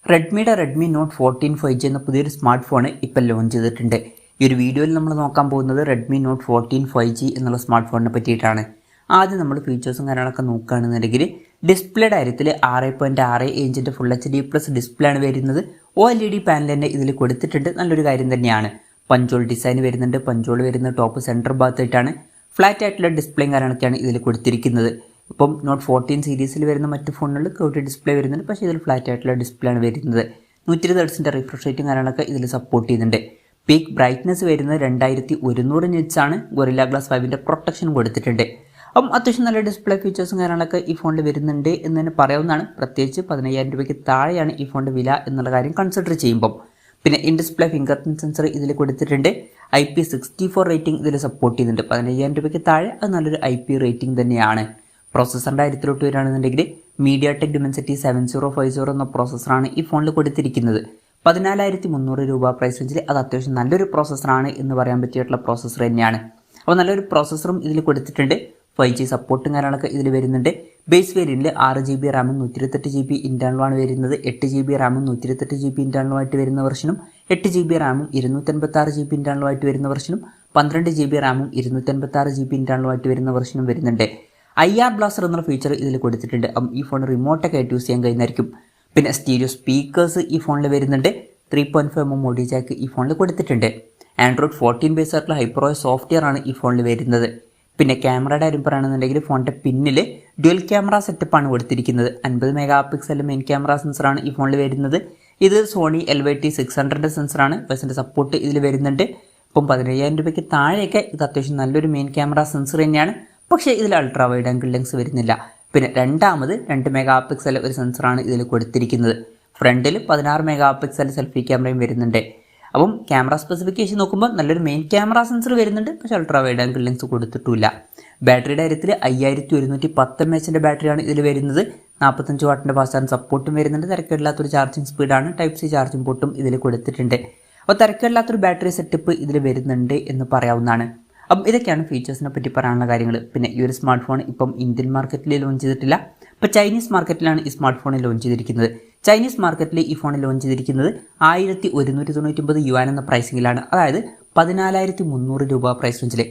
Redmi not 14 5G എന്ന പുതിയൊരു smart phone ഇപ്പോൾ ലോഞ്ച് ചെയ്തിട്ടുണ്ട്. ഈ ഒരു വീഡിയോയിൽ നമ്മൾ നോക്കാൻ പോകുന്നത് റെഡ്മി നോട്ട് 14 5G എന്നുള്ള സ്മാർട്ട് ഫോണിനെ പറ്റിയിട്ടാണ്. ആദ്യം നമ്മൾ ഫീച്ചേഴ്സും കാര്യങ്ങളൊക്കെ നോക്കുകയാണെന്നുണ്ടെങ്കിൽ ഡിസ്പ്ലേയുടെ കാര്യത്തിൽ 6.6 ഇഞ്ചിൻ്റെ ഫുൾ HD പ്ലസ് ഡിസ്പ്ലേ ആണ് വരുന്നത്. OLED പാനൽ തന്നെ ഇതിൽ കൊടുത്തിട്ടുണ്ട്. നല്ലൊരു കാര്യം തന്നെയാണ്. പഞ്ചോൾ ഡിസൈൻ വരുന്നുണ്ട്. പഞ്ചോൾ വരുന്ന ടോപ്പ് സെൻറ്റർ ഭാഗത്തായിട്ടാണ്. ഫ്ലാറ്റ് ആയിട്ടുള്ള ഡിസ്പ്ലേയും കാര്യങ്ങളൊക്കെയാണ് ഇതിൽ കൊടുത്തിരിക്കുന്നത്. ഇപ്പം നോട്ട് 14 സീരീസിൽ വരുന്ന മറ്റ് ഫോണുകളിൽ കേർവ് ഡിസ്പ്ലേ വരുന്നുണ്ട്, പക്ഷേ ഇതിൽ ഫ്ലാറ്റ് ആയിട്ടുള്ള ഡിസ്പ്ലേ ആണ് വരുന്നത്. 120 ഹെർട്സിൻ്റെ റിഫ്രഷ് റേറ്റും കാര്യങ്ങളൊക്കെ ഇതിൽ സപ്പോർട്ട് ചെയ്യുന്നുണ്ട്. പീക്ക് ബ്രൈറ്റ്നസ് വരുന്നത് 2100 നിറ്റ്സ് ആണ്. ഗൊറില്ല ഗ്ലാസ് 5ൻ്റെ പ്രൊട്ടക്ഷൻ കൊടുത്തിട്ടുണ്ട്. അപ്പം അത്യാവശ്യം നല്ല ഡിസ്പ്ലേ ഫീച്ചേഴ്സും കാര്യങ്ങളൊക്കെ ഈ ഫോണിൽ വരുന്നുണ്ട് എന്ന് തന്നെ പറയാവുന്നതാണ്. പ്രത്യേകിച്ച് 15,000 രൂപയ്ക്ക് താഴെയാണ് ഈ ഫോണിൻ്റെ വില എന്നുള്ള കാര്യം കൺസിഡർ ചെയ്യുമ്പം. പിന്നെ in display finger print sensor ഇതിൽ കൊടുത്തിട്ടുണ്ട്. IP64 റേറ്റിംഗ് ഇതിൽ സപ്പോർട്ട് ചെയ്യുന്നുണ്ട്. 15,000 രൂപയ്ക്ക് താഴെ അത് നല്ലൊരു IP റേറ്റിംഗ് തന്നെയാണ്. പ്രോസസ്സറിൻ്റെ കാര്യത്തിലോട്ട് വരികയാണെന്നുണ്ടെങ്കിൽ MediaTek Dimensity 7050 എന്ന പ്രോസസ്സറാണ് ഈ ഫോണിൽ കൊടുത്തിരിക്കുന്നത്. 14,300 രൂപ പ്രൈസ് റേഞ്ചിൽ അത് അത്യാവശ്യം നല്ലൊരു പ്രോസസ്സറാണ് എന്ന് പറയാൻ പറ്റിയിട്ടുള്ള പ്രോസസ്സർ തന്നെയാണ്. അപ്പോൾ നല്ലൊരു പ്രോസസ്സറും ഇതിൽ കൊടുത്തിട്ടുണ്ട്. 5G സപ്പോർട്ടും കാര്യങ്ങളൊക്കെ ഇതിൽ വരുന്നുണ്ട്. ബേസ് വേരിയൻറ്റിൽ 6GB റാമും 128GB ഇൻറ്റേർണലുമാണ് വരുന്നത്. 8GB റാമും 128GB ഇൻറ്റേർണലുമായിട്ട് വരുന്ന വെർഷനും 8GB റാമും 256GB ഇൻറ്റേർണലുമായിട്ട് വരുന്ന വെർഷനും 12GB റാമും 256GB ഇൻറ്റേർണലുമായിട്ട് വരുന്ന വെർഷനും വരുന്നുണ്ട്. IR ബ്ലാസ്റ്റർ എന്നുള്ള ഫീച്ചർ ഇതിൽ കൊടുത്തിട്ടുണ്ട്. ഈ ഫോൺ റിമോട്ടൊക്കെ ആയിട്ട് യൂസ് ചെയ്യാൻ കഴിയുന്നതായിരിക്കും. പിന്നെ സ്റ്റീരിയോ സ്പീക്കേഴ്സ് ഈ ഫോണിൽ വരുന്നുണ്ട്. 3.5mm ഓഡിയോ ജാക്ക് ഈ ഫോണിൽ കൊടുത്തിട്ടുണ്ട്. Android 14 ബേസ് ആയിട്ടുള്ള ഹൈപ്രോയ് സോഫ്റ്റ്വെയർ ആണ് ഈ ഫോണിൽ വരുന്നത്. പിന്നെ ക്യാമറയുടെ കാര്യം പറയുകയാണെന്നുണ്ടെങ്കിൽ ഫോണിൻ്റെ പിന്നിൽ ഡ്യുവൽ ക്യാമറ സെറ്റപ്പാണ് കൊടുത്തിരിക്കുന്നത്. 50 മെഗാ പിക്സൽ മെയിൻ ക്യാമറ സെൻസറാണ് ഈ ഫോണിൽ വരുന്നത്. ഇത് സോണി LYT600 സെൻസറാണ്. ബസിൻ്റെ സപ്പോർട്ട് ഇതിൽ വരുന്നുണ്ട്. ഇപ്പം 15,000 രൂപയ്ക്ക് താഴെയൊക്കെ ഇത് അത്യാവശ്യം നല്ലൊരു മെയിൻ ക്യാമറ സെൻസർ തന്നെയാണ്. പക്ഷേ ഇതിൽ അൾട്രാ വൈഡ് ആംഗിൾ ലെൻസ് വരുന്നില്ല. പിന്നെ രണ്ടാമത് 2 മെഗാ പിക്സൽ ഒരു സെൻസറാണ് ഇതിൽ കൊടുത്തിരിക്കുന്നത്. ഫ്രണ്ടിൽ 16 മെഗാ പിക്സൽ സെൽഫി ക്യാമറയും വരുന്നുണ്ട്. അപ്പം ക്യാമറ സ്പെസിഫിക്കേഷൻ നോക്കുമ്പോൾ നല്ലൊരു മെയിൻ ക്യാമറ സെൻസർ വരുന്നുണ്ട്, പക്ഷേ അൾട്രാ വൈഡ് ആംഗിൾ ലെൻസ് കൊടുത്തിട്ടില്ല. ബാറ്ററിയുടെ കാര്യത്തിൽ 5110 mAh ബാറ്ററിയാണ് ഇതിൽ വരുന്നത്. 45 വാട്ടിൻ്റെ ഫാസ്റ്റ് ചാർജ് സപ്പോർട്ടും വരുന്നുണ്ട്. തിരക്കില്ലാത്തൊരു ചാർജിങ് സ്പീഡാണ്. Type-C ചാർജിങ് പോർട്ടും ഇതിൽ കൊടുത്തിട്ടുണ്ട്. അപ്പോൾ തിരക്കില്ലാത്തൊരു ബാറ്ററി സെറ്റപ്പ് ഇതിൽ വരുന്നുണ്ട് എന്ന് പറയാവുന്നതാണ്. അപ്പം ഇതൊക്കെയാണ് ഫീച്ചേഴ്സിനെ പറ്റി പറയാനുള്ള കാര്യങ്ങൾ. പിന്നെ ഈ ഒരു സ്മാർട്ട് ഫോൺ ഇപ്പം ഇന്ത്യൻ മാർക്കറ്റിൽ ലോഞ്ച് ചെയ്തിട്ടില്ല. ഇപ്പോൾ ചൈനീസ് മാർക്കറ്റിലാണ് ഈ സ്മാർട്ട് ഫോൺ ലോഞ്ച് ചെയ്തിരിക്കുന്നത്. ചൈനീസ് മാർക്കറ്റിൽ ഈ ഫോൺ ലോഞ്ച് ചെയ്തിരിക്കുന്നത് 1199 യുവാൻ എന്ന പ്രൈസിങ്ങിലാണ്. അതായത് 14,300 രൂപ പ്രൈസ് റേഞ്ചിൽ.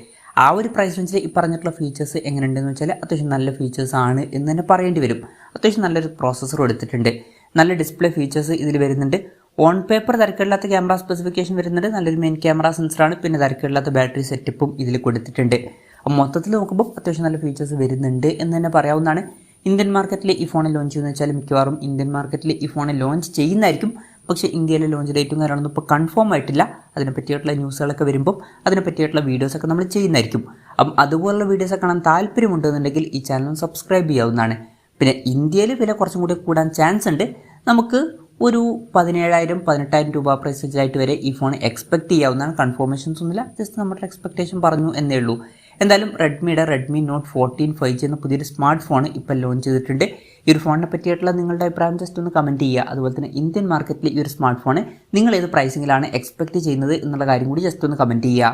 ആ ഒരു പ്രൈസ് റേഞ്ചിൽ ഈ പറഞ്ഞിട്ടുള്ള ഫീച്ചേഴ്സ് എങ്ങനെയുണ്ടെന്ന് വെച്ചാൽ അത്യാവശ്യം നല്ല ഫീച്ചേഴ്സ് ആണ് എന്ന് തന്നെ പറയേണ്ടി വരും. അത്യാവശ്യം നല്ലൊരു പ്രോസസ്സർ എടുത്തിട്ടുണ്ട്. നല്ല ഡിസ്പ്ലേ ഫീച്ചേഴ്സ് ഇതിൽ വരുന്നുണ്ട്. ഓൺ പേപ്പർ തിരക്കില്ലാത്ത ക്യാമറ സ്പെസിഫിക്കേഷൻ വരുന്നുണ്ട്. നല്ലൊരു മെയിൻ ക്യാമറ സെൻസറാണ്. പിന്നെ തിരക്കില്ലാത്ത ബാറ്ററി സെറ്റപ്പും ഇതിൽ കൊടുത്തിട്ടുണ്ട്. അപ്പോൾ മൊത്തത്തിൽ നോക്കുമ്പോൾ അത്യാവശ്യം നല്ല ഫീച്ചേഴ്സ് വരുന്നുണ്ട് എന്ന് തന്നെ പറയാവുന്നതാണ്. ഇന്ത്യൻ മാർക്കറ്റിൽ ഈ ഫോൺ ലോഞ്ച് ചെയ്യുന്നത് വെച്ചാൽ മിക്കവാറും ഇന്ത്യൻ മാർക്കറ്റിൽ ഈ ഫോൺ ലോഞ്ച് ചെയ്യുന്നതായിരിക്കും. പക്ഷേ ഇന്ത്യയിലെ ലോഞ്ച് ഡേറ്റും കാര്യങ്ങളൊന്നും ഇപ്പോൾ കൺഫേം ആയിട്ടില്ല. അതിനെ പറ്റിയിട്ടുള്ള ന്യൂസുകളൊക്കെ വരുമ്പോൾ അതിനെ പറ്റിയിട്ടുള്ള വീഡിയോസൊക്കെ നമ്മൾ ചെയ്യുന്നതായിരിക്കും. അപ്പം അതുപോലുള്ള വീഡിയോസൊക്കെ കാണാൻ താല്പര്യമുണ്ടെന്നുണ്ടെങ്കിൽ ഈ ചാനൽ സബ്സ്ക്രൈബ് ചെയ്യാവുന്നതാണ്. പിന്നെ ഇന്ത്യയിൽ വില കുറച്ചും കൂടി കൂടാൻ ചാൻസ് ഉണ്ട്. നമുക്ക് ഒരു 17,000-18,000 രൂപ പ്രൈസ് റേഞ്ചായിട്ട് വരെ ഈ ഫോൺ എക്സ്പെക്ട് ചെയ്യാവുന്നതാണ്. കൺഫർമേഷൻസ് ഒന്നുമില്ല, ജസ്റ്റ് നമ്മുടെ എക്സ്പെക്ടേഷൻ പറഞ്ഞു എന്നേ ഉള്ളൂ. എന്തായാലും റെഡ്മി നോട്ട് 14 5G എന്ന പുതിയൊരു സ്മാർട്ട് ഫോൺ ഇപ്പോൾ ലോഞ്ച് ചെയ്തിട്ടുണ്ട്. ഈ ഒരു ഫോണിനെ പറ്റിയിട്ടുള്ള നിങ്ങളുടെ അഭിപ്രായം ജസ്റ്റ് ഒന്ന് കമൻറ്റ് ചെയ്യുക. അതുപോലെ തന്നെ ഇന്ത്യൻ മാർക്കറ്റിൽ ഈ ഒരു സ്മാർട്ട് ഫോൺ നിങ്ങൾ ഏത് പ്രൈസിങ്ങിലാണ് എക്സ്പെക്ട് ചെയ്യുന്നത് എന്നുള്ള കാര്യം കൂടി ജസ്റ്റ് ഒന്ന് കമൻറ്റ് ചെയ്യുക.